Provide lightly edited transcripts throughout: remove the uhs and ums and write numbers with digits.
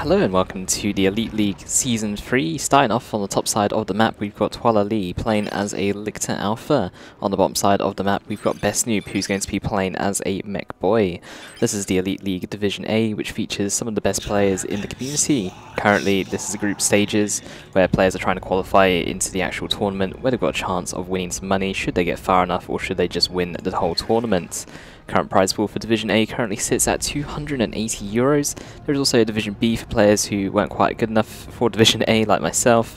Hello and welcome to the Elite League Season 3. Starting off on the top side of the map, we've got Toilailee playing as a Lictor Alpha. On the bottom side of the map, we've got BestN00b, who's going to be playing as a Mech Boy. This is the Elite League Division A, which features some of the best players in the community. Currently, this is the group stages, where players are trying to qualify into the actual tournament, where they've got a chance of winning some money, should they get far enough, or should they just win the whole tournament. Current prize pool for Division A currently sits at €280. There is also a Division B for players who weren't quite good enough for Division A, like myself,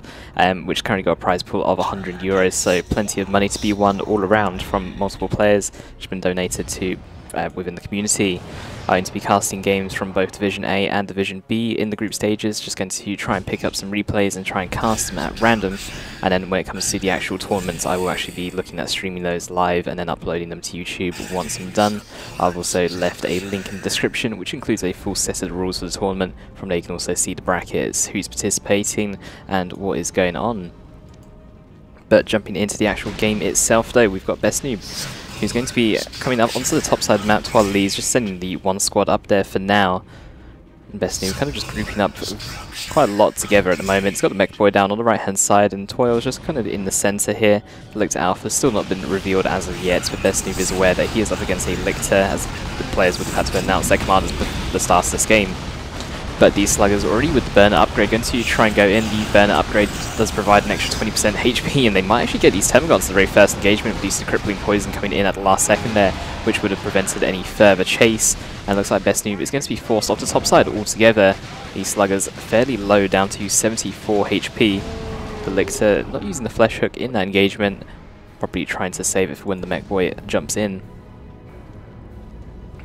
which currently got a prize pool of €100, so plenty of money to be won all around from multiple players, which have been donated to within the community. I'm going to be casting games from both Division A and Division B in the group stages, just going to try and pick up some replays and try and cast them at random, and then when it comes to the actual tournaments I will actually be looking at streaming those live and then uploading them to YouTube once I'm done. I've also left a link in the description which includes a full set of the rules for the tournament. From there you can also see the brackets, who's participating and what is going on. But jumping into the actual game itself though, we've got BestN00b, who's going to be coming up onto the top side of the map. Toilailee is just sending the one squad up there for now. And BestN00b kind of just grouping up quite a lot together at the moment. It's got the Mech Boy down on the right hand side, and Toil is just kind of in the centre here. The Lictor Alpha has still not been revealed as of yet, but BestN00b is aware that he is up against a Lictor, as the players would have had to announce their commanders before the start of this game. But these sluggers already with the burner upgrade going to try and go in. The burner upgrade does provide an extra 20% HP, and they might actually get these Termagants at the very first engagement, with the crippling poison coming in at the last second there, which would have prevented any further chase. And looks like BestN00b is going to be forced off the top side altogether. These sluggers fairly low, down to 74 HP. The Lictor not using the flesh hook in that engagement, probably trying to save it for when the Mech Boy jumps in.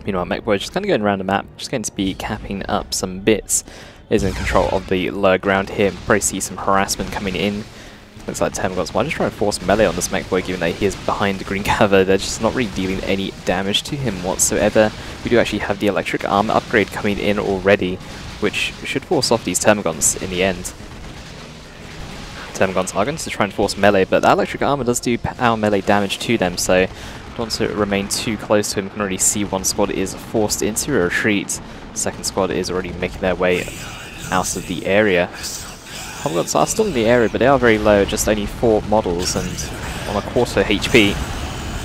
Meanwhile, Mech Boy just kind of going around the map, just going to be capping up some bits. Is in control of the lower ground here. Probably see some harassment coming in. Looks like Termagants might just try and force melee on this Mech Boy, given that he is behind the green cover. They're just not really dealing any damage to him whatsoever. We do actually have the electric armor upgrade coming in already, which should force off these Termagants in the end. Termagants are going to try and force melee, but that electric armor does do power melee damage to them, so don't want to remain too close to him. You can already see one squad is forced into a retreat. The second squad is already making their way out of the area. Termagants are still in the area, but they are very low, just only 4 models and on a quarter HP. You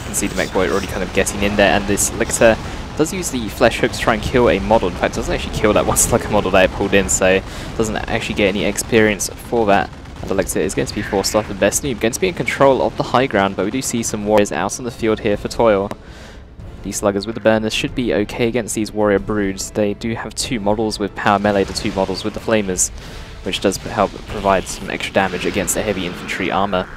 can see the Mech Boy already kind of getting in there, and this Lictor does use the flesh hook to try and kill a model. In fact, it doesn't actually kill that one slugger model that it pulled in, so doesn't actually get any experience for that. And the Lictor is going to be forced off, and BestN00b going to be in control of the high ground, but we do see some warriors out on the field here for Toil. These sluggers with the burners should be okay against these warrior broods. They do have 2 models with power melee, the 2 models with the flamers, which does help provide some extra damage against the heavy infantry armor.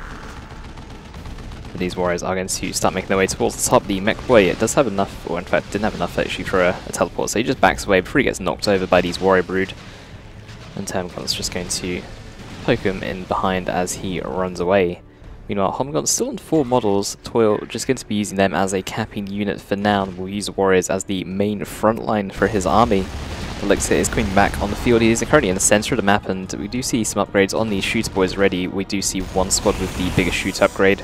But these warriors are going to start making their way towards the top. The Mech Boy, it does have enough, or in fact didn't have enough actually for a teleport, so he just backs away before he gets knocked over by these warrior brood. And Termagant's just going to poke him in behind as he runs away. Meanwhile, Termagant's still on 4 models. Toil just going to be using them as a capping unit for now, and will use the warriors as the main front line for his army. The Lictor is coming back on the field. He is currently in the centre of the map, and we do see some upgrades on these shooter boys already. We do see 1 squad with the bigger shoot upgrade,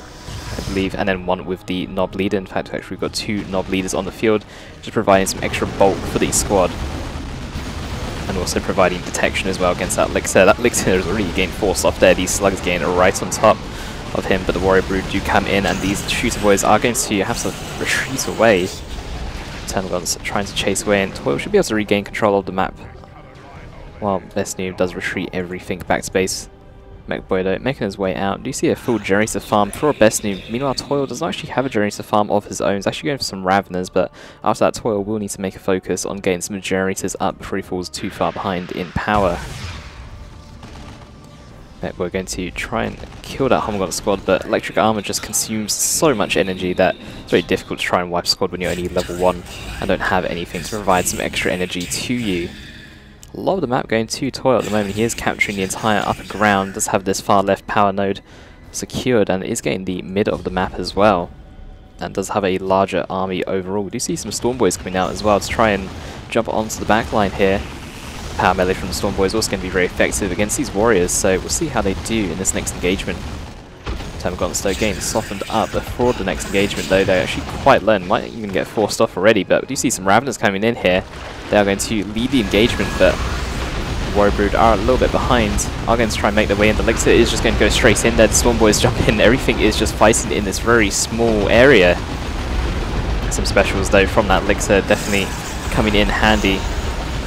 I believe, and then 1 with the knob leader. In fact, actually we've got 2 knob leaders on the field, just providing some extra bulk for the squad. And also providing detection as well against that Lictor. That Lictor has already gained force off there. These sluggers gain right on top of him, but the warrior brood do come in, and these shooter boys are going to have to retreat away. Termagants trying to chase away, and Toil should be able to regain control of the map, while BestN00b does retreat everything back to base. Mech Boy though making his way out. Do you see a full generator farm for BestN00b? Meanwhile, Toil doesn't actually have a generator farm of his own. He's actually going for some Raveners, but after that, Toil will need to make a focus on getting some generators up before he falls too far behind in power. Mech Boy going to try and kill that Termagant squad, but electric armor just consumes so much energy that it's very difficult to try and wipe a squad when you're only level 1 and don't have anything to provide some extra energy to you. A lot of the map going to Toil at the moment. He is capturing the entire upper ground, does have this far left power node secured, and is getting the mid of the map as well, and does have a larger army overall. We do see some Storm Boys coming out as well to try and jump onto the back line here. Power melee from the Storm Boys is also going to be very effective against these warriors, so we'll see how they do in this next engagement. Termagants though getting softened up for the next engagement though. They're actually quite low and might even get forced off already, but we do see some Raveners coming in here. They are going to lead the engagement, but Warrior Brood are a little bit behind, are going to try and make their way in. The Elixir is just going to go straight in there. The Storm Boys jump in. Everything is just fighting in this very small area. Some specials though from that Elixir definitely coming in handy.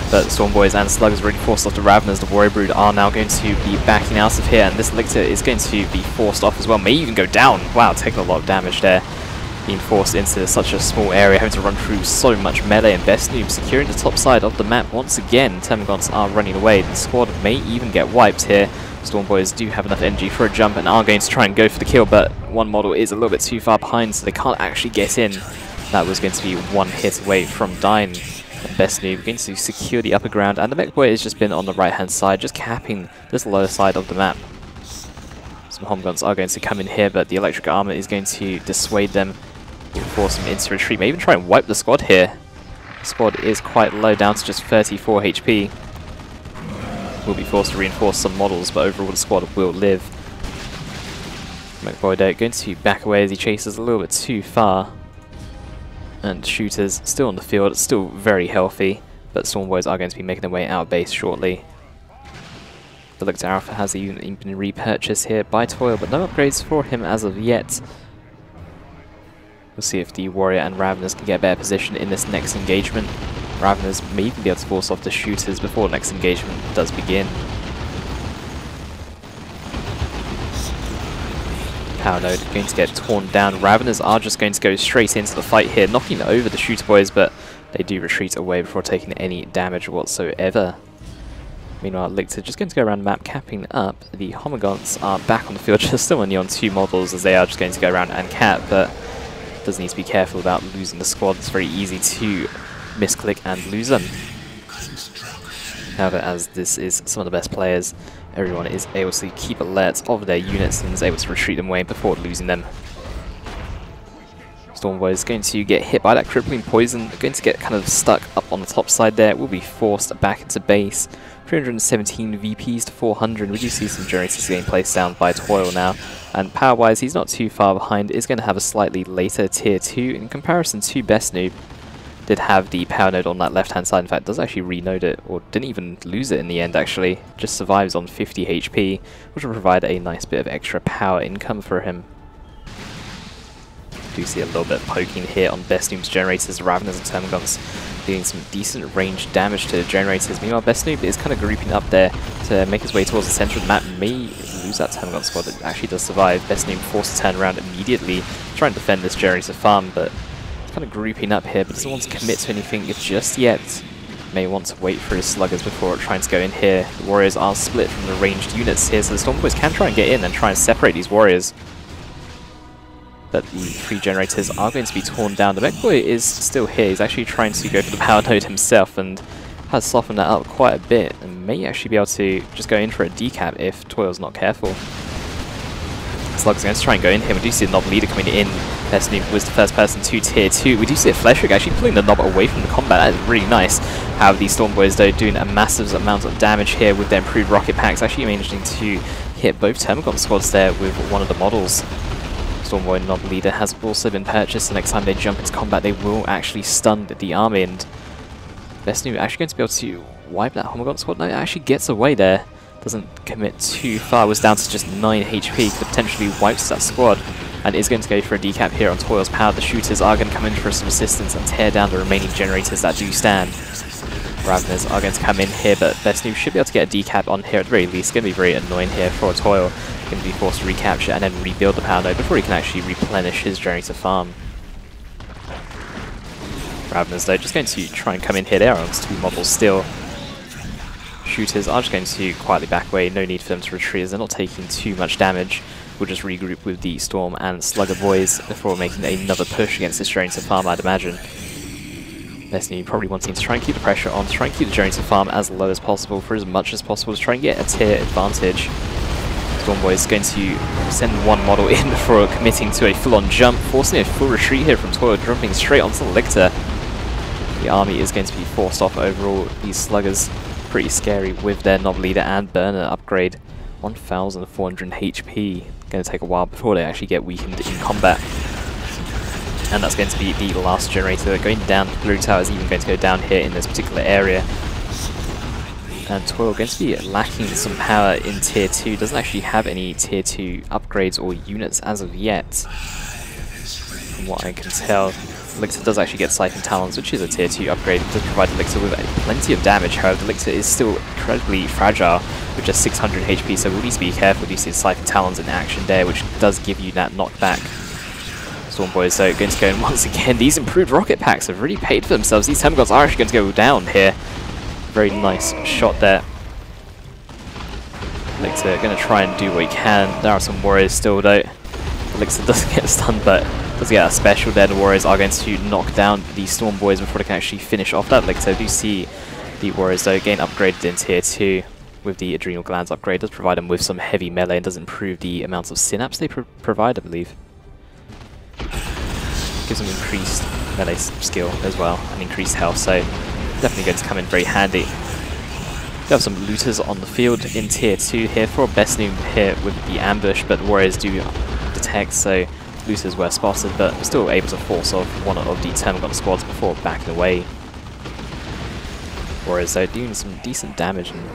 But Storm Boys and Sluggers really forced off the Raveners. The Warrior Brood are now going to be backing out of here, and this Elixir is going to be forced off as well. May even go down. Wow, taking a lot of damage there. Being forced into such a small area, having to run through so much melee, and BestN00b securing the top side of the map once again. Termagants are running away. The squad may even get wiped here. Storm Boys do have enough energy for a jump and are going to try and go for the kill, but one model is a little bit too far behind, so they can't actually get in. That was going to be one hit away from dying. BestN00b going to secure the upper ground, and the mech boy has just been on the right hand side, just capping this lower side of the map. Some home guns are going to come in here, but the electric armor is going to dissuade them, force them into retreat. May even try and wipe the squad here. The squad is quite low, down to just 34 HP. Will be forced to reinforce some models, but overall the squad will live. Mech boy going to back away as he chases a little bit too far. And shooters still on the field, still very healthy, but Storm Boys are going to be making their way out of base shortly. The Elixir Alpha has even been repurchased here by Toil, but no upgrades for him as of yet. We'll see if the Warrior and Raveners can get a better position in this next engagement. Raveners may even be able to force off the shooters before the next engagement does begin. Power node going to get torn down. Raveners are just going to go straight into the fight here, knocking over the shooter boys, but they do retreat away before taking any damage whatsoever. Meanwhile, Elixir just going to go around the map, capping up. The Homogons are back on the field, just still only on 2 models, as they are just going to go around and cap, but does need to be careful about losing the squad. It's very easy to misclick and lose them. However, as this is some of the best players, everyone is able to keep alert of their units and is able to retreat them away before losing them. Storm Boy is going to get hit by that crippling poison, going to get kind of stuck up on the top side there, will be forced back into base. 317 VPs to 400. We do see some generators getting placed down by Toil now, and power-wise he's not too far behind, is going to have a slightly later tier 2 in comparison to BestN00b. Did have the power node on that left hand side, in fact does actually renode it, or didn't even lose it in the end actually, just survives on 50 HP, which will provide a nice bit of extra power income for him. Do see a little bit of poking here on BestN00b's generators, Raveners and Termagants dealing some decent range damage to the generators. Meanwhile, BestN00b is kind of grouping up there to make his way towards the center of the map. May lose that Termagant squad, that actually does survive. BestN00b forced to turn around immediately, try and defend this generator farm, but kind of grouping up here, but doesn't want to commit to anything just yet. May want to wait for his sluggers before trying to go in here. The warriors are split from the ranged units here, so the Storm Boys can try and get in and try and separate these warriors. But the 3 generators are going to be torn down. The mech boy is still here. He's actually trying to go for the power node himself and has softened that up quite a bit, and may actually be able to just go in for a decap if Toil's not careful. Slug's going to try and go in here. We do see the Knob leader coming in. BestN00b was the first person to tier 2. We do see a Fleshrig actually pulling the Knob away from the combat. That is really nice. However, these Storm Boys though doing a massive amount of damage here with their improved rocket packs, actually managing to hit both Termagant squads there with one of the models. Storm Boy Knob leader has also been purchased, so next time they jump into combat they will actually stun the army, and BestN00b actually going to be able to wipe that Homogant squad. No, it actually gets away there. Doesn't commit too far, was down to just 9 HP, could potentially wipe that squad, and is going to go for a decap here on Toil's power. The shooters are going to come in for some assistance and tear down the remaining generators that do stand. Raveners are going to come in here, but BestN00b should be able to get a decap on here at the very least. It's going to be very annoying here for Toil. Going to be forced to recapture and then rebuild the power node before he can actually replenish his generator farm. Raveners though just going to try and come in here. They are on 2 models still. Shooters are just going to quietly back away, no need for them to retreat as they're not taking too much damage. We'll just regroup with the Storm and Slugger boys before making another push against this generator farm, I'd imagine. BestN00b probably wanting to try and keep the pressure on, to try and keep the generator farm as low as possible for as much as possible, to try and get a tier advantage. Storm Boys going to send 1 model in before committing to a full-on jump, forcing a full retreat here from Toil, dropping straight onto the Lictor. The army is going to be forced off overall. These sluggers pretty scary with their Knob leader and burner upgrade. 1,400 HP. Going to take a while before they actually get weakened in combat. And that's going to be the last generator going down. Blue Tower is even going to go down here in this particular area. And Toilailee going to be lacking some power in Tier 2, doesn't actually have any Tier 2 upgrades or units as of yet. From what I can tell, Elixir does actually get Siphon Talons, which is a Tier 2 upgrade. It does provide Elixir with plenty of damage, however Elixir is still incredibly fragile with just 600 HP, so we'll need to be careful. You see Siphon Talons in action there, which does give you that knockback. Storm Boys though going to go in once again. These improved rocket packs have really paid for themselves. These Termagants are actually going to go down here. Very nice shot there. Elixir going to try and do what he can. There are some warriors still though. Elixir doesn't get stunned, but does get a special there. The warriors are going to knock down the Storm Boys before they can actually finish off that Elixir. I do see the warriors though again upgraded in Tier 2 with the Adrenal Glands upgrade. Does provide them with some heavy melee and does improve the amounts of synapse they provide, I believe. Gives them increased melee skill as well and increased health, so definitely going to come in very handy. We have some looters on the field in Tier 2 here for BestN00b here with the ambush, but warriors do detect, so looters were spotted, but still able to force off one of the Termagant squads before backing away. Warriors though doing some decent damage and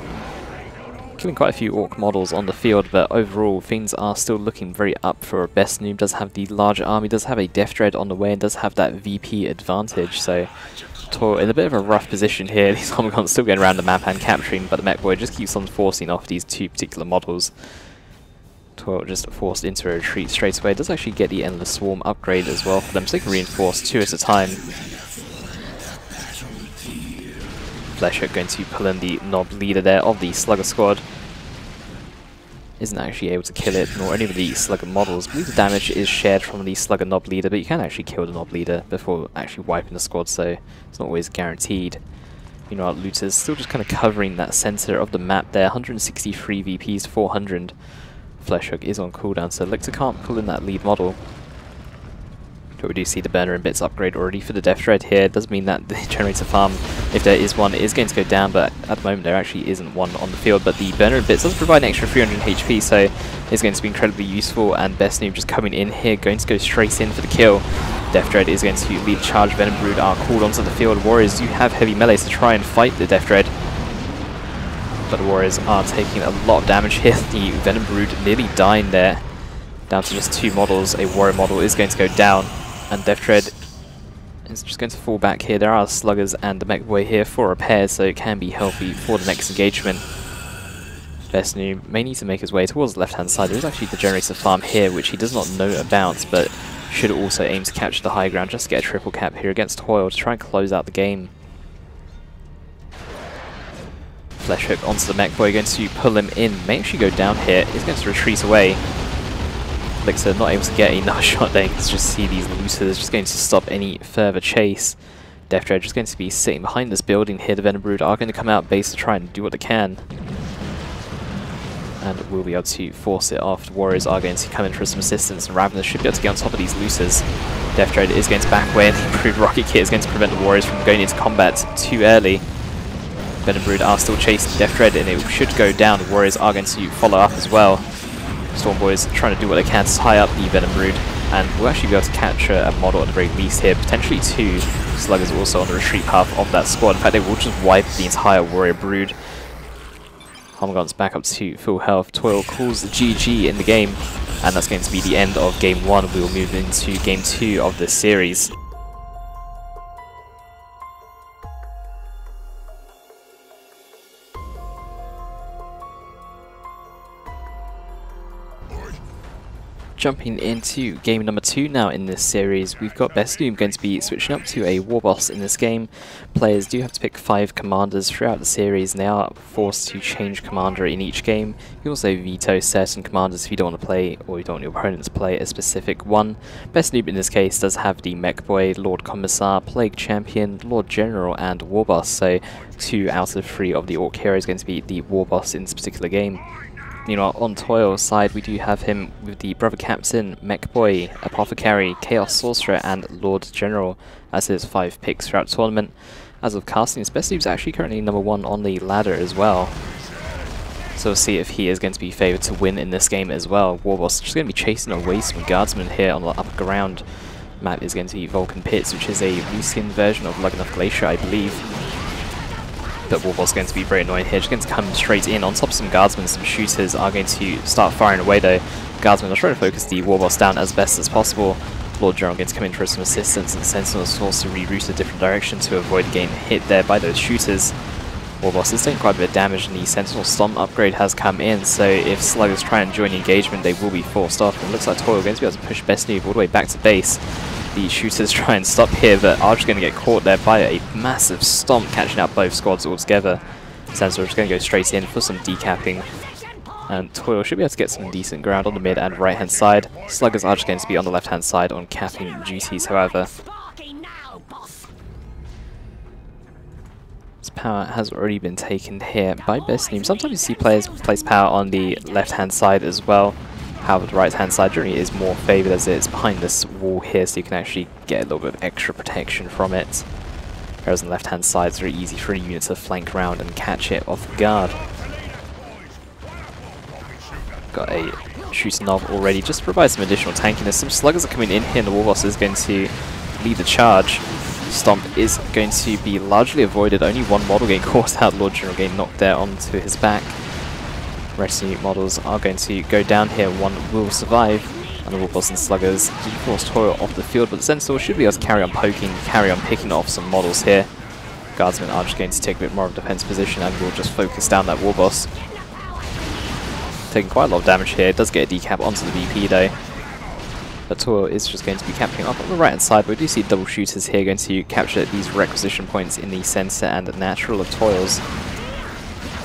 killing quite a few Orc models on the field, but overall things are still looking very up for BestN00b. Does have the larger army, does have a Death Dread on the way, and does have that VP advantage, so Toilailee in a bit of a rough position here. These Termagants still going around the map and capturing, but the Mech Boy just keeps on forcing off these two particular models. Toilailee just forced into a retreat straight away. Does actually get the Endless Swarm upgrade as well for them, so they can reinforce 2 at a time. Fleshhook going to pull in the Knob leader there of the Slugger squad. Isn't actually able to kill it, nor any of the Slugger models. I believe the damage is shared from the Slugger Knob leader, but you can actually kill the Knob leader before actually wiping the squad, so it's not always guaranteed. You know, our looters still just kind of covering that center of the map there. 163 VPs, 400. Fleshhook is on cooldown, so Elixir can't pull in that lead model. But we do see the Burner and Bits upgrade already for the Death Dread here. It does mean that the Generator farm, if there is one, is going to go down, but at the moment there actually isn't one on the field. But the Burner and Bits does provide an extra 300 HP, so it's going to be incredibly useful, and BestN00b just coming in here, going to go straight in for the kill. Death Dread is going to lead the charge. Venom Brood are called onto the field. Warriors do have heavy melees to try and fight the Death Dread, but the Warriors are taking a lot of damage here. The Venom Brood nearly dying there, down to just 2 models. A Warrior model is going to go down, and Death Dread is just going to fall back here. There are Sluggers and the Mech Boy here for repairs, so it can be healthy for the next engagement. BestN00b may need to make his way towards the left-hand side. There is actually the Generator farm here, which he does not know about, but should also aim to capture the high ground just to get a triple cap here against Toilailee to try and close out the game. Fleshhook onto the Mech Boy, going to pull him in. May actually go down here. He's going to retreat away. Elixir not able to get another shot there. You can just see these looters just going to stop any further chase. Death Dread just going to be sitting behind this building here. The Venom Brood are going to come out base to try and do what they can, and we'll be able to force it off. The Warriors are going to come in for some assistance, and Ravenous should be able to get on top of these looters. Death Dread is going to back away, and the improved rocket kit is going to prevent the Warriors from going into combat too early. Venom Brood are still chasing Death Dread, and it should go down. The Warriors are going to follow up as well. Storm Boys trying to do what they can to tie up the Venom Brood, and we'll actually be able to capture a model at the very least here, potentially 2 Sluggers also on the retreat path of that squad. In fact, they will just wipe the entire Warrior Brood. Termagant's back up to full health. Toilailee calls the GG in the game, and that's going to be the end of Game 1. We will move into Game 2 of this series. Jumping into game number 2 now in this series, we've got BestN00b going to be switching up to a BbBoS in this game. Players do have to pick 5 commanders throughout the series, and they are forced to change commander in each game. You also veto certain commanders if you don't want to play, or you don't want your opponent to play a specific one. BestN00b in this case does have the Mech Boy, Lord Commissar, Plague Champion, Lord General, and BbBoS, so 2 out of 3 of the Orc heroes going to be the BbBoS in this particular game. You know, on Toilailee's side, we do have him with the Brother Captain, Mech Boy, Apothecary, Chaos Sorcerer, and Lord General as his 5 picks throughout the tournament. As of casting, BestN00b is actually currently number 1 on the ladder as well. So we'll see if he is going to be favoured to win in this game as well. BbBoS just going to be chasing away some guardsmen here on the upper ground. Map is going to be Vulcan Pits, which is a reskin version of Luggenough Glacier, I believe. but bbbBoS is going to be very annoying here. Just going to come straight in on top of some guardsmen. Some shooters are going to start firing away though. Guardsmen are trying to focus the bbbBoS down as best as possible. Lord General going to come in for some assistance, and Sentinels also reroute a different direction to avoid getting hit there by those shooters. bbbBoS is taking quite a bit of damage, and the Sentinel Stomp upgrade has come in, so if Sluggers try and join the engagement, they will be forced off. It looks like Toil going to be able to push BestN00b all the way back to base. The shooters try and stop here, but are just going to get caught there by a massive stomp, catching out both squads all together. Sentinel just going to go straight in for some decapping, and Toil should be able to get some decent ground on the mid and right hand side. Sluggers are just going to be on the left hand side on capping duties, however. This power has already been taken here by BestN00b. Sometimes you see players place power on the left hand side as well. However, the right hand side generally is more favoured as it's behind this wall here, so you can actually get a little bit of extra protection from it. Whereas on the left hand side, it's very easy for a unit to flank around and catch it off guard. Got a shooting knob already just to provide some additional tankiness. Some sluggers are coming in here, and the bbbBoS is going to lead the charge. Stomp is going to be largely avoided. Only one model getting caught out. Lord General getting knocked there onto his back. Rescue models are going to go down here. One will survive, and the bbbBoS and sluggers do force Toil off the field, but the Sentinel should be able to carry on poking, carry on picking off some models here. Guardsmen are just going to take a bit more of a defense position, and will just focus down that bbbBoS. Taking quite a lot of damage here. It does get a decap onto the BP though. But Toil is just going to be capping up on the right hand side. We do see double shooters here going to capture these requisition points in the center and natural of Toil's.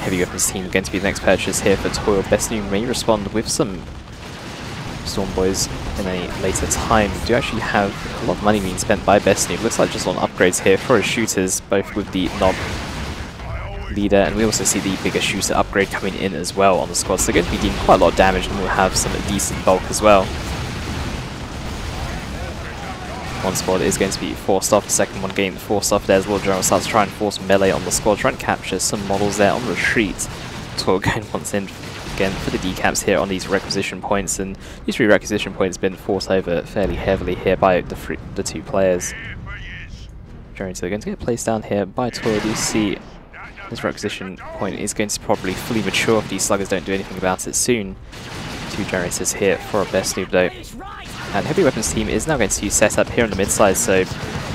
Heavy weapons team going to be the next purchase here for Toil. BestN00b may respond with some Storm Boys in a later time. We do actually have a lot of money being spent by BestN00b. Looks like just on upgrades here for his shooters, both with the knob leader, and we also see the bigger shooter upgrade coming in as well on the squad. So they're going to be dealing quite a lot of damage, and we'll have some decent bulk as well. One squad is going to be forced off, the second one getting forced off there as Lord General starts to try and force melee on the squad, trying to capture some models there on retreat. Toil going once in again for the decaps here on these requisition points, and these 3 requisition points have been fought over fairly heavily here by the 2 players. They're going to get placed down here by Toil. You see this requisition point is going to probably fully mature if these sluggers don't do anything about it soon. 2 generators here for BestN00b though. And Heavy Weapons team is now going to set up here on the mid-side, so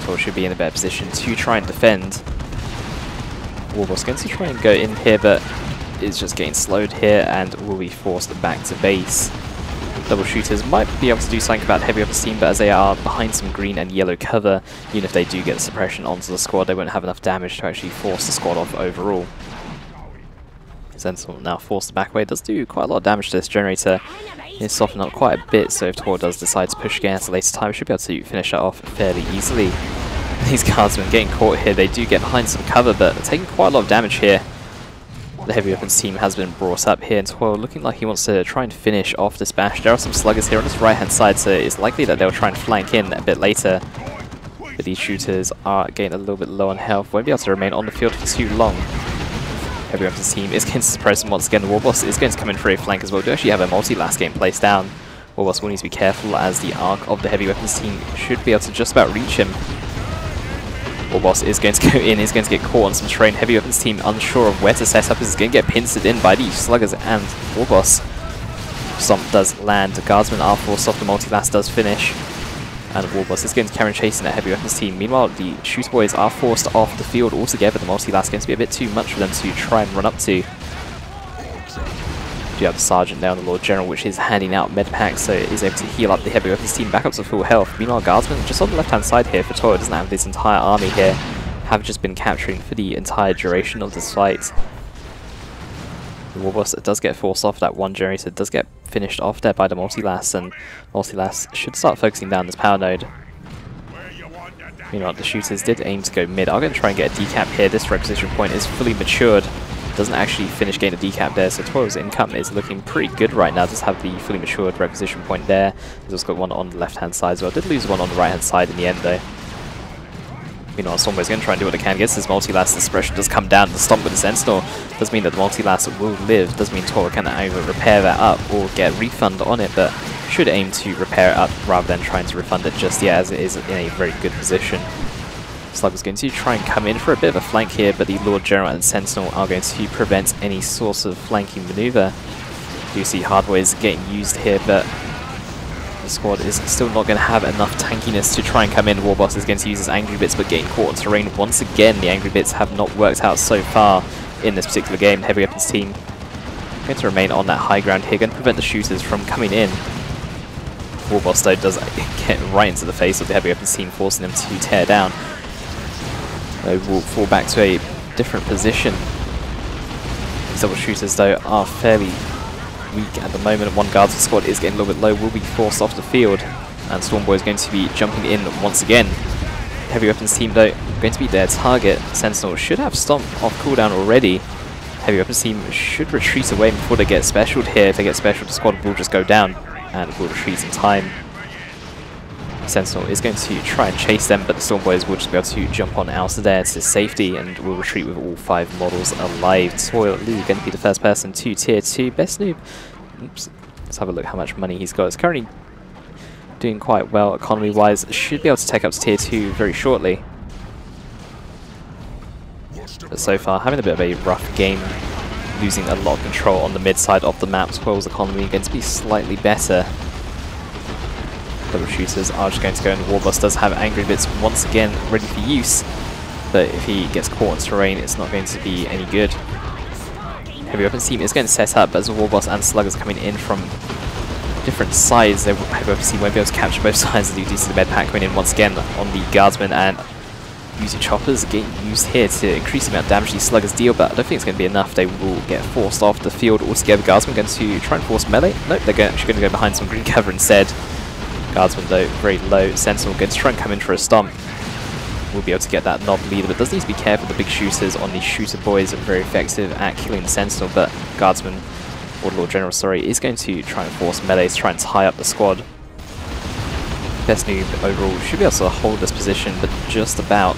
Toil should be in a better position to try and defend. bbbBoS going to try and go in here, but is just getting slowed here and will be forced back to base. Double shooters might be able to do something about the Heavy Weapons team, but as they are behind some green and yellow cover, even if they do get suppression onto the squad, they won't have enough damage to actually force the squad off overall. Sentinel now forced to back away. It does do quite a lot of damage to this generator. It's softened up quite a bit, so if Toil does decide to push again at a later time, we should be able to finish that off fairly easily. These guardsmen getting caught here, they do get behind some cover, but they're taking quite a lot of damage here. The Heavy Weapons team has been brought up here, and Toil looking like he wants to try and finish off this bash. There are some sluggers here on his right hand side, so it's likely that they'll try and flank in a bit later. But these shooters are getting a little bit low on health, won't be able to remain on the field for too long. Heavy Weapons team is going to suppress him once again. The bbbBoS is going to come in for a flank as well. We do actually have a multi-last game placed down. bbbBoS will need to be careful as the arc of the Heavy Weapons team should be able to just about reach him. bbbBoS is going to go in, is going to get caught on some terrain. Heavy Weapons team unsure of where to set up, is going to get pincered in by these sluggers and bbbBoS. Stomp does land, the guardsmen are forced off, the multi-last does finish. And bbbBoS is going to carry on chasing that Heavy Weapons team. Meanwhile, the Shooter Boys are forced off the field altogether. The multi-last is going to be a bit too much for them to try and run up to. You have the Sergeant there on the Lord General, which is handing out med packs, so it is able to heal up the Heavy Weapons team back up to full health. Meanwhile, Guardsmen just on the left-hand side here for Toil doesn't have this entire army here, have just been capturing for the entire duration of this fight. The bbbBoS does get forced off, that one generator does get finished off there by the multi-last, and multi-last should start focusing down this power node. Meanwhile, the shooters did aim to go mid. I'm going to try and get a decap here. This requisition point is fully matured. Doesn't actually finish getting a decap there, so Toil's income is looking pretty good right now. Does have the fully matured requisition point there. He's also got one on the left-hand side as well. Did lose one on the right-hand side in the end though. Meanwhile, Stormboy's going to try and do what they can. Gets his multi-last. The suppression does come down. The stomp with the Sentinel does mean that the multi-last will live. Does mean Toil can either repair that up or get refund on it, but should aim to repair it up rather than trying to refund it just yet, as it is in a very good position. Slug is going to try and come in for a bit of a flank here, but the Lord General and Sentinel are going to prevent any sort of flanking maneuver. You see Hardboys getting used here, but the squad is still not going to have enough tankiness to try and come in. BbBoS is going to use his Angry Bits, but getting caught in terrain once again. The Angry Bits have not worked out so far in this particular game. Heavy Weapons team going to remain on that high ground here, going to prevent the shooters from coming in. BbBoS though does get right into the face of the Heavy Weapons team, forcing them to tear down. They will fall back to a different position. These double shooters though are fairly weak at the moment. One guards squad is getting a little bit low, will be forced off the field, and Stormboy is going to be jumping in once again. Heavy Weapons team though going to be their target. Sentinel should have Stomp off cooldown already. Heavy Weapons team should retreat away before they get specialed here. If they get specialed, the squad will just go down and will retreat in time. Sentinel is going to try and chase them, but the Stormboys will just be able to jump on out of there to safety and will retreat with all 5 models alive. Toilailee going to be the first person to tier 2. BestN00b, oops, let's have a look how much money he's got. It's currently doing quite well economy wise, should be able to take up to tier 2 very shortly. But so far having a bit of a rough game, losing a lot of control on the mid side of the map. Twirl's economy going to be slightly better. Double shooters are just going to go, and BbBoS does have Angry Bits once again ready for use, but if he gets caught in terrain it's not going to be any good. Heavy Weapons team is going to set up, but as BbBoS and Sluggers coming in from different sides, the Heavy Weapons team won't be able to capture both sides of the DC the med pack coming in once again on the guardsmen, and using choppers getting used here to increase the amount of damage these Sluggers deal, but I don't think it's going to be enough. They will get forced off the field altogether. Guardsmen going to try and force melee. Nope, they're actually going to go behind some green cover instead. Guardsman though very low. Sentinel going to try and come in for a stomp. We'll be able to get that knob leader, but does need to be careful. The big shooters on the shooter boys are very effective at killing the Sentinel, but Guardsman, or Lord General, sorry, is going to try and force melee to try and tie up the squad. BestN00b overall should be able to hold this position, but just about.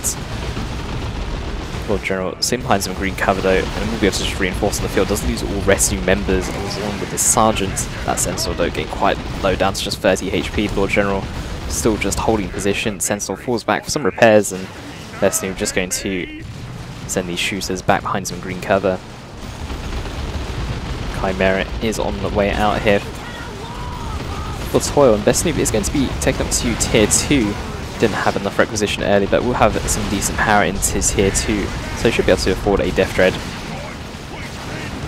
Lord General sitting behind some green cover though, and will be able to just reinforce on the field. Does lose all rescue members, along with the Sergeant. That Sentinel though getting quite low, down to just 30 HP. Lord General still just holding position. Sentinel falls back for some repairs, and BestN00b just going to send these shooters back behind some green cover. Chimera is on the way out here for Toil, and BestN00b is going to be taken up to tier 2. Didn't have enough requisition early, but we'll have some decent power into tier 2, so he should be able to afford a Death Dread.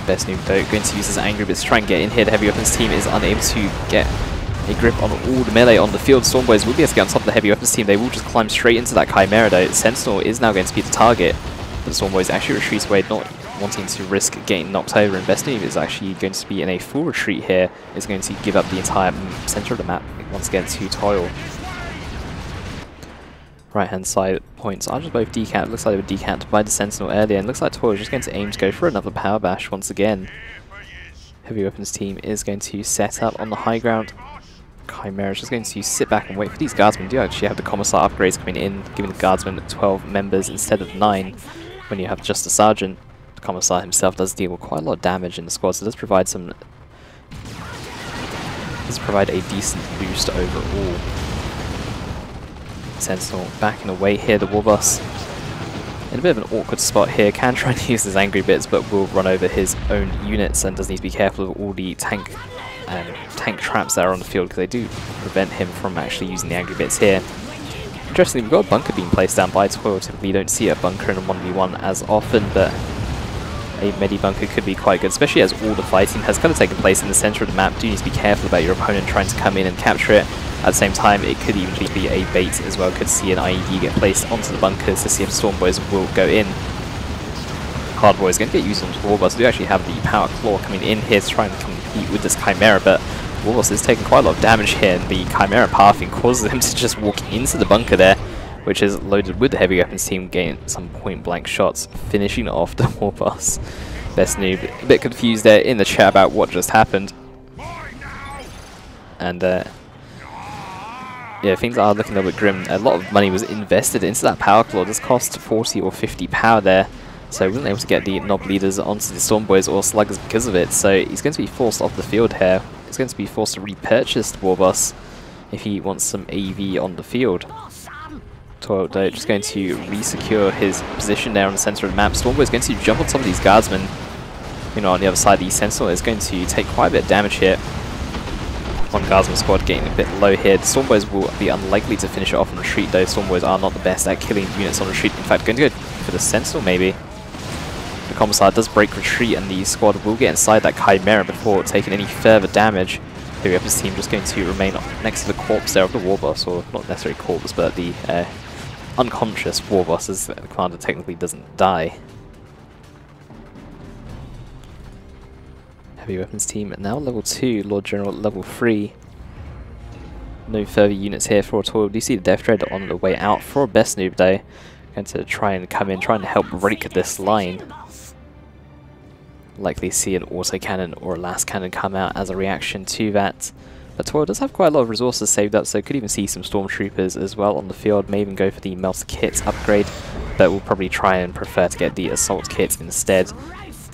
BestN00b though going to use his Angry Bits to try and get in here. The Heavy Weapons team is unable to get a grip on all the melee on the field. Stormboys will be able to get on top of the Heavy Weapons team. They will just climb straight into that Chimera though. Sentinel is now going to be the target, but the Stormboys actually retreat away, not wanting to risk getting knocked over, and BestN00b is actually going to be in a full retreat here. Is going to give up the entire center of the map once again to Toil. Right hand side points are just both decamped. Looks like they were decamped by the Sentinel earlier, and looks like Toil is just going to aim to go for another power bash once again. Heavy Weapons team is going to set up on the high ground. Chimera is just going to sit back and wait for these guardsmen. Do actually have the Commissar upgrades coming in, giving the guardsmen 12 members instead of 9 when you have just a Sergeant. The Commissar himself does deal with quite a lot of damage in the squad, so does provide some. Does provide a decent boost overall. Sentinel backing away here. The BbBoS in a bit of an awkward spot here, can try and use his Angry Bits, but will run over his own units and does need to be careful of all the tank traps that are on the field, because they do prevent him from actually using the Angry Bits here. Interestingly, we've got a bunker being placed down by Toil. Typically you don't see a bunker in a 1v1 as often, but a medi bunker could be quite good, especially as all the fighting has kind of taken place in the center of the map. Do need to be careful about your opponent trying to come in and capture it. At the same time, it could even be a bait as well. Could see an IED get placed onto the bunkers to see if Stormboys will go in. Hardboy is going to get used onto BbBoS. We actually have the Power Claw coming in here to try and compete with this Chimera, but BbBoS is taking quite a lot of damage here, and the Chimera pathing causes him to just walk into the bunker there, which is loaded with the Heavy Weapons team, getting some point-blank shots, finishing off the BbBoS. BestN00b a bit confused there in the chat about what just happened. And yeah, things are looking a little bit grim. A lot of money was invested into that Power Claw. This cost 40 or 50 power there, so he wasn't able to get the knob leaders onto the Stormboys or Sluggers because of it, so he's going to be forced off the field here. He's going to be forced to repurchase the BbBoS if he wants some AV on the field. Toilailee just going to re-secure his position there on the center of the map. Stormboy is going to jump on some of these guardsmen. You know, on the other side, the Sentinel is going to take quite a bit of damage here. One guardsman squad getting a bit low here. The Stormboys will be unlikely to finish it off on retreat, though. Stormboys are not the best at killing units on retreat. In fact, going to go for the Sentinel, maybe. The Commissar does break retreat, and the squad will get inside that Chimera before taking any further damage. Here his team just going to remain next to the corpse there of the Warboss, or not necessarily corpse, but the unconscious Warboss, as the commander technically doesn't die. Heavy weapons team now level 2, Lord General level 3. No further units here for Toilailee. Do you see the Death Dread on the way out for BestN00b though? Going to try and come in, trying to help break this line. Likely see an autocannon or a last cannon come out as a reaction to that. But Toilailee does have quite a lot of resources saved up, so could even see some stormtroopers as well on the field. May even go for the melter kit upgrade, but we'll probably try and prefer to get the assault kit instead.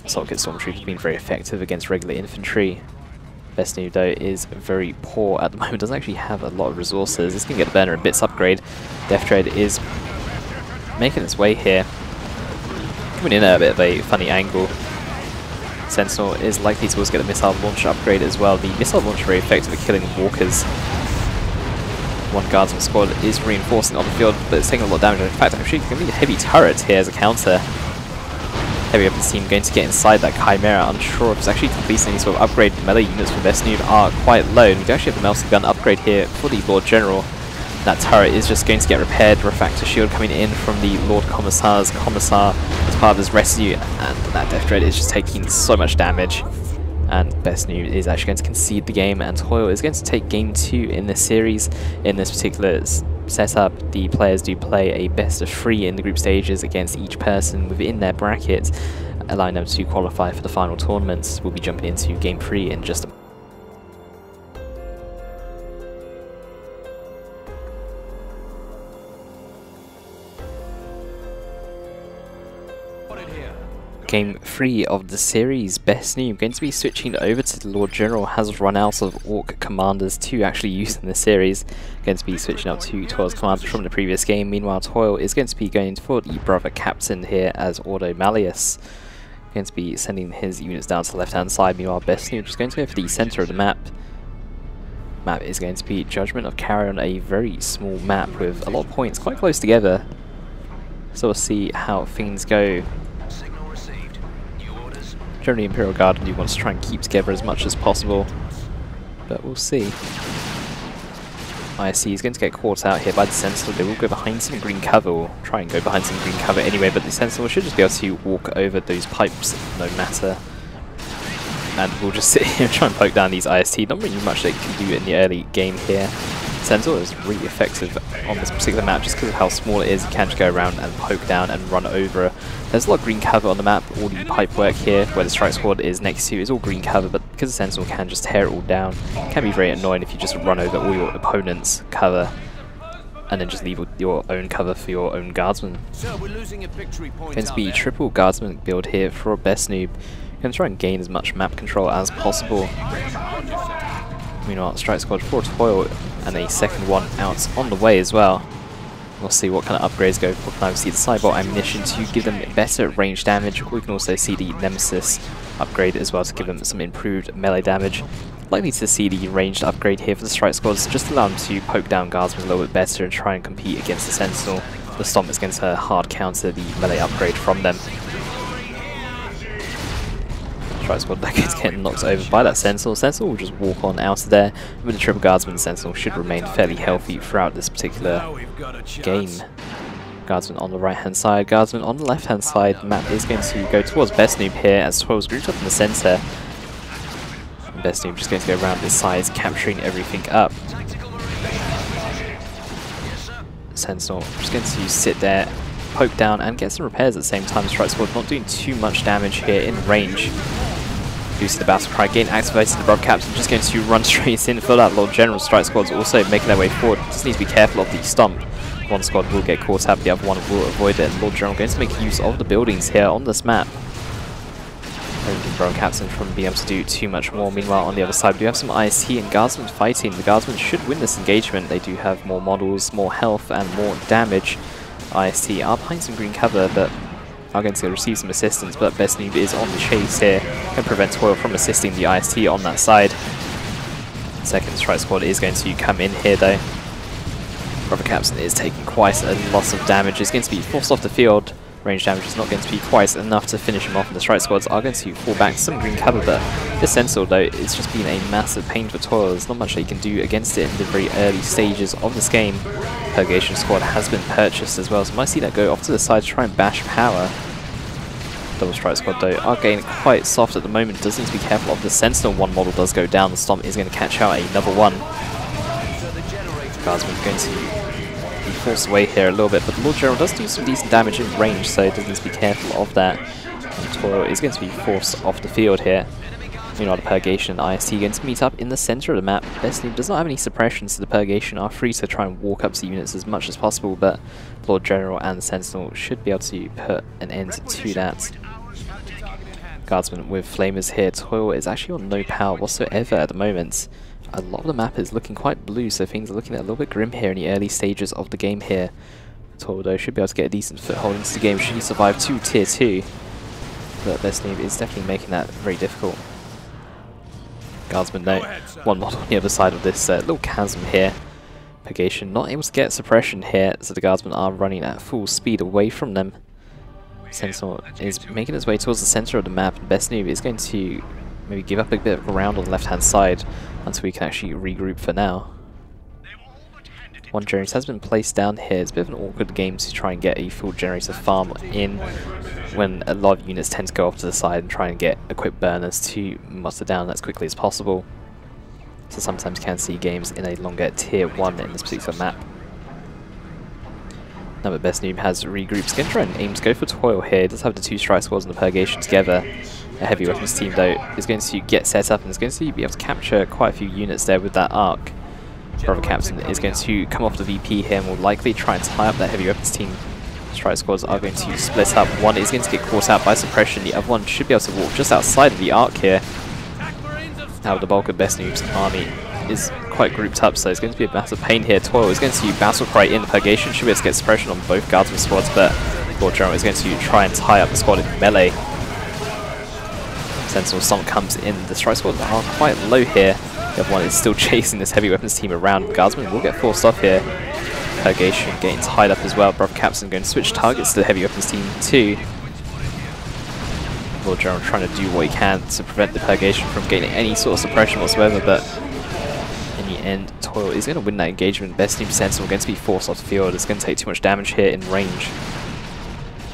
Assault kit stormtroopers have been very effective against regular infantry. BestN00b though is very poor at the moment, doesn't actually have a lot of resources. It's going to get a burner and bits upgrade. Death Dread is making its way here, coming in at a bit of a funny angle. Sentinel is likely to also get a missile launcher upgrade as well. The missile launcher very effective at killing walkers. One guardsman squad is reinforcing on the field, but it's taking a lot of damage. In fact, actually, going to need a heavy turret here as a counter. Heavy weapons team going to get inside that Chimera. Unsure if it's actually completing any sort of upgrade. Melee units for BestN00b are quite low, and we do actually have the melter gun upgrade here for the Lord General. That turret is just going to get repaired. Refractor shield coming in from the Lord Commissar's Commissar as part of his residue, and that Death Dread is just taking so much damage. And BestN00b is actually going to concede the game, and Toilailee is going to take game 2 in this series. In this particular setup, the players do play a best of 3 in the group stages against each person within their bracket, allowing them to qualify for the final tournaments. We'll be jumping into game 3 in just a moment. Game 3 of the series, BestN00b going to be switching over to the Lord General. Has run out of Orc commanders to actually use in the series. Going to be switching up to Toilailee's commanders from the previous game. Meanwhile, Toilailee is going to be going for the brother captain here as Ordo Malleus. Going to be sending his units down to the left hand side. Meanwhile, BestN00b just going to go for the center of the map. Map is going to be Judgment of Carrion, a very small map with a lot of points quite close together. So we'll see how things go. Generally, Imperial Guard do wants to try and keep together as much as possible, but we'll see. ISC is going to get caught out here by the Sentinel. They will go behind some green cover, or try and go behind some green cover anyway, but the Sentinel should just be able to walk over those pipes no matter. And we'll just sit here and try and poke down these IST. Not really much they can do in the early game here. Sentinel is really effective on this particular map just because of how small it is. You can just go around and poke down and run over. There's a lot of green cover on the map. All the pipe work here, where the strike squad is next to, is all green cover, but because the Sentinel can just tear it all down, it can be very annoying if you just run over all your opponent's cover and then just leave your own cover for your own guardsmen. Going to be triple guardsman build here for BestN00b. Going to try and gain as much map control as possible. Meanwhile, strike squad for Toilailee, and a second one out on the way as well. We'll see what kind of upgrades go for. We can either see the Cyborg ammunition to give them better range damage, or we can also see the Nemesis upgrade as well to give them some improved melee damage. Likely to see the ranged upgrade here for the strike squads, just to allow them to poke down guardsmen a little bit better and try and compete against the Sentinel. The Stomp is going to hard counter the melee upgrade from them. Strike squad that gets getting knocked over by that Sentinel. Sentinel will just walk on out of there. With the triple guardsman, the Sentinel should remain fairly healthy throughout this particular game. Guardsman on the right hand side, guardsman on the left hand side. The map is going to go towards BestN00b here as Toilailee's grouped up in the centre. BestN00b just going to go around this side, capturing everything up. Sentinel just going to sit there, poke down and get some repairs at the same time. Strike squad not doing too much damage here in range. You see the battle cry again activated. The brother captain just going to run straight in for that Lord General. Strike squad's also making their way forward. Just need to be careful of the stomp. One squad will get caught up, the other one will avoid it. Lord General going to make use of the buildings here on this map. preventing Bro Captain from being able to do too much more. Meanwhile, on the other side, we do have some IST and Guardsmen fighting. The Guardsmen should win this engagement. They do have more models, more health, and more damage. IST are behind some green cover, but are going to receive some assistance, but BestN00b is on the chase here. Can prevent Toil from assisting the IST on that side. Second strike squad is going to come in here though. Brother Captain is taking quite a lot of damage. He's going to be forced off the field. Range damage is not going to be quite enough to finish him off, and the strike squads are going to fall back to some green cover, but this Sentinel though, it's just been a massive pain for Toil. There's not much they can do against it in the very early stages of this game. Purgation squad has been purchased as well, so might see that go off to the side to try and bash power. Double strike squad though are getting quite soft at the moment. Does need to be careful of the Sentinel. One model does go down. The Stomp is going to catch out another one. Guardsman going to be forced away here a little bit, but the Lord General does do some decent damage in range, so does need to be careful of that. And Toil is going to be forced off the field here. Meanwhile, the Purgation and IST going to meet up in the center of the map. BestN00b does not have any suppressions, so the Purgation are free to try and walk up to units as much as possible, but Lord General and the Sentinel should be able to put an end to that. Guardsman with Flamers here. Toil is actually on no power whatsoever at the moment. A lot of the map is looking quite blue, so things are looking a little bit grim here in the early stages of the game here. Toil though should be able to get a decent foothold into the game should he survive to tier 2. But BestN00b is definitely making that very difficult. Guardsman though, one model on the other side of this little chasm here. Purgation not able to get suppression here, so the Guardsmen are running at full speed away from them. Sentinel is making its way towards the center of the map, and BestN00b is going to maybe give up a bit of ground on the left hand side until we can actually regroup for now. One generator has been placed down here. It's a bit of an awkward game to try and get a full generator farm in when a lot of units tend to go off to the side and try and get equipped burners to muster down as quickly as possible. So sometimes you can see games in a longer tier 1 in this particular map. Now that BestN00b has regrouped, he's going to try and aim to go for Toil here. He does have the two strike squads and the Purgation together. A heavy weapons team though is going to get set up and is going to be able to capture quite a few units there with that arc. Brother Captain is going to come off the VP here and will likely try and tie up that heavy weapons team. Strike squads are going to split up. One is going to get caught out by suppression. The other one should be able to walk just outside of the arc here. Now the bulk of BestN00b's army is quite grouped up, so it's going to be a massive pain here. Toil is going to battle cry in. The Purgation should be able to get suppression on both Guardsman squads, but Lord General is going to try and tie up the squad in melee. Sentinel Stomp comes in. The strike squads are quite low here. The other one is still chasing this heavy weapons team around. Guardsman will get forced off here. Purgation getting tied up as well. Brother Captain going to switch targets to the heavy weapons team too. Lord General trying to do what he can to prevent the Purgation from getting any sort of suppression whatsoever, but in the end, Toil is going to win that engagement. BestN00b Sentinel going to be forced off the field. It's going to take too much damage here in range.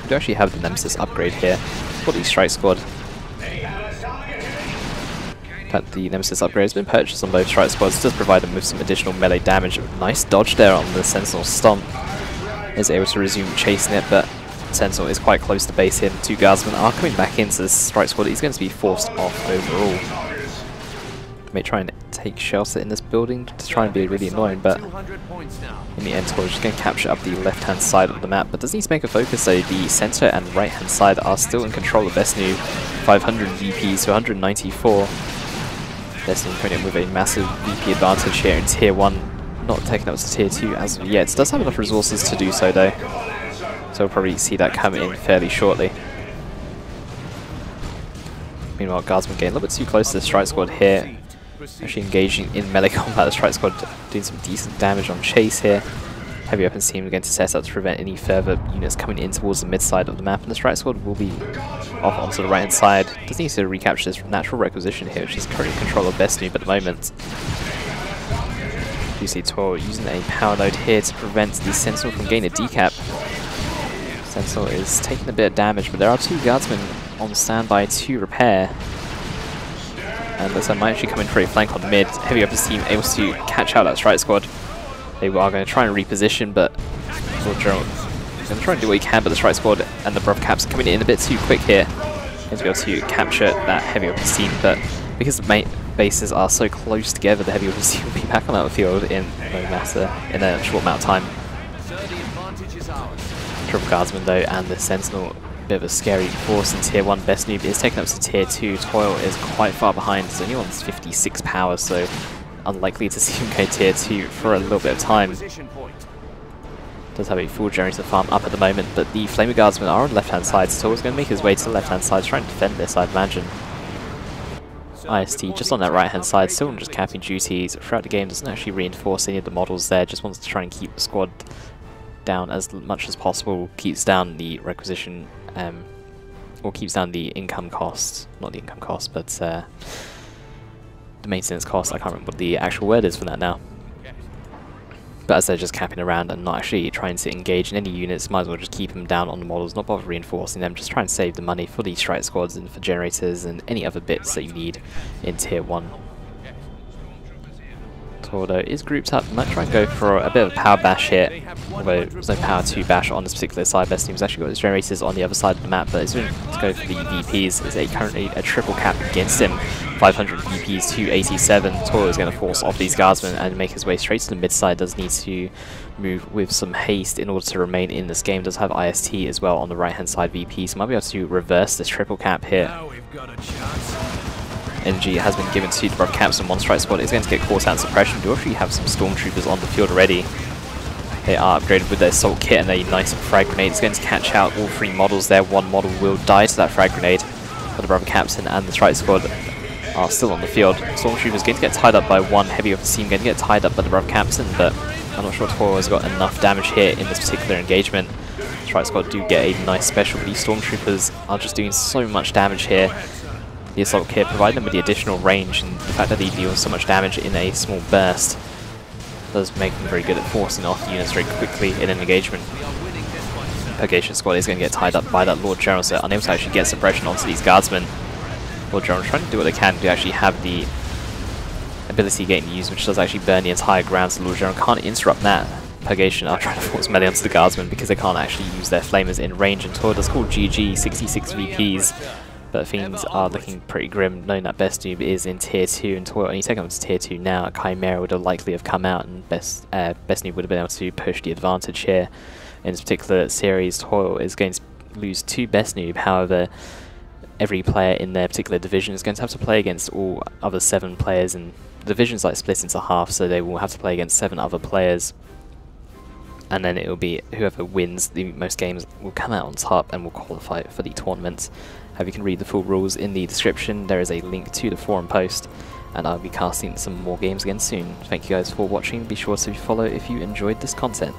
We do actually have the Nemesis upgrade here for the strike squad. But the Nemesis upgrade has been purchased on both strike squads. It does provide them with some additional melee damage. Nice dodge there on the Sentinel Stomp. Is able to resume chasing it, but Sentinel is quite close to base here. The two Guardsmen are coming back into this strike squad. He's going to be forced off overall. May try and take shelter in this building to try and be really annoying, but in the end, Toil is just going to capture up the left-hand side of the map. But does need to make a focus, so the center and right-hand side are still in control of BestN00b. 500 VP to 194. BestN00b coming in with a massive VP advantage here in tier 1. Not taking up to tier 2 as of yet. It does have enough resources to do so though. So we'll probably see that come in fairly shortly. Meanwhile, Guardsman getting a little bit too close to the strike squad here. Actually engaging in melee combat. The strike squad doing some decent damage on chase here. Heavy weapons team going to set up to prevent any further units coming in towards the mid side of the map, and the strike squad will be off onto the right hand side. Does need to recapture this natural requisition here, which is currently in control of BestN00b at the moment. You see Toil using a power node here to prevent the Sentinel from getting a decap. Sentinel is taking a bit of damage, but there are two Guardsmen on standby to repair. And looks like might actually come in for a flank on mid. Heavy weapons team able to catch out that strike squad. They are going to try and reposition, but Lord General is going to try and do what he can, but the strike squad and the Brother Caps are coming in a bit too quick here. Going to be able to capture that heavy weapons team, but because the bases are so close together, the heavy weapons team will be back on the field in a short amount of time. Triple Guardsman though, and the Sentinel bit of a scary force in Tier 1. BestN00b is taken up to Tier 2. Toil is quite far behind. He's only on 56 power, so unlikely to see him go Tier 2 for a little bit of time. Does have a full generator farm up at the moment, but the Flamer Guardsmen are on the left-hand side. Toil is going to make his way to the left-hand side, trying to defend this, I'd imagine. IST just on that right-hand side, still just capping duties throughout the game, doesn't actually reinforce any of the models there, just wants to try and keep the squad down as much as possible, keeps down the requisition, or keeps down the income cost, not the income cost, but the maintenance cost. I can't remember what the actual word is for that now. But as they're just capping around and not actually trying to engage in any units, might as well just keep them down on the models, not bother reinforcing them, just try and save the money for the strike squads and for generators and any other bits that you need in Tier 1. Toil is grouped up, might try and go for a bit of a power bash here, although there's no power to bash on this particular side. BestN00b's actually got his generators on the other side of the map, but he's going to go for the VPs. It's currently a triple cap against him, 500 VPs to 87. Toil is going to force off these guardsmen and make his way straight to the mid side. Does need to move with some haste in order to remain in this game. Does have IST as well on the right hand side VP, so might be able to reverse this triple cap here. Energy has been given to the Brother Caps, and one strike squad is going to get caught out suppression. Do actually have some stormtroopers on the field already. They are upgraded with their assault kit and a nice frag grenade. It's going to catch out all three models there. One model will die to that frag grenade, but the Brother Captain and the strike squad are still on the field. Stormtroopers going to get tied up by one. Heavy of the team going to get tied up by the Brother Captain, but I'm not sure Toil has got enough damage here in this particular engagement. Strike squad do get a nice special, but these stormtroopers are just doing so much damage here. The assault kit providing them with the additional range, and the fact that they deal so much damage in a small burst does make them very good at forcing off units very quickly in an engagement. Purgation squad is going to get tied up by that Lord General, so unable to actually get suppression onto these guardsmen. Lord General trying to do what they can to actually have the ability getting used, which does actually burn the entire ground, so Lord General can't interrupt that. Purgation are trying to force melee onto the guardsmen because they can't actually use their flamers in range, and Toil does call GG, 66 VPs. But things are looking pretty grim, knowing that BestN00b is in Tier 2 and Toil only taken up to Tier 2 now. Chimera would have likely have come out, and BestN00b would have been able to push the advantage here. In this particular series, Toil is going to lose to BestN00b, however, every player in their particular division is going to have to play against all other 7 players, and the division's like split into half, so they will have to play against 7 other players. And then it will be whoever wins the most games will come out on top and will qualify for the tournament. You can read the full rules in the description. There is a link to the forum post, and I'll be casting some more games again soon. Thank you guys for watching. Be sure to follow if you enjoyed this content.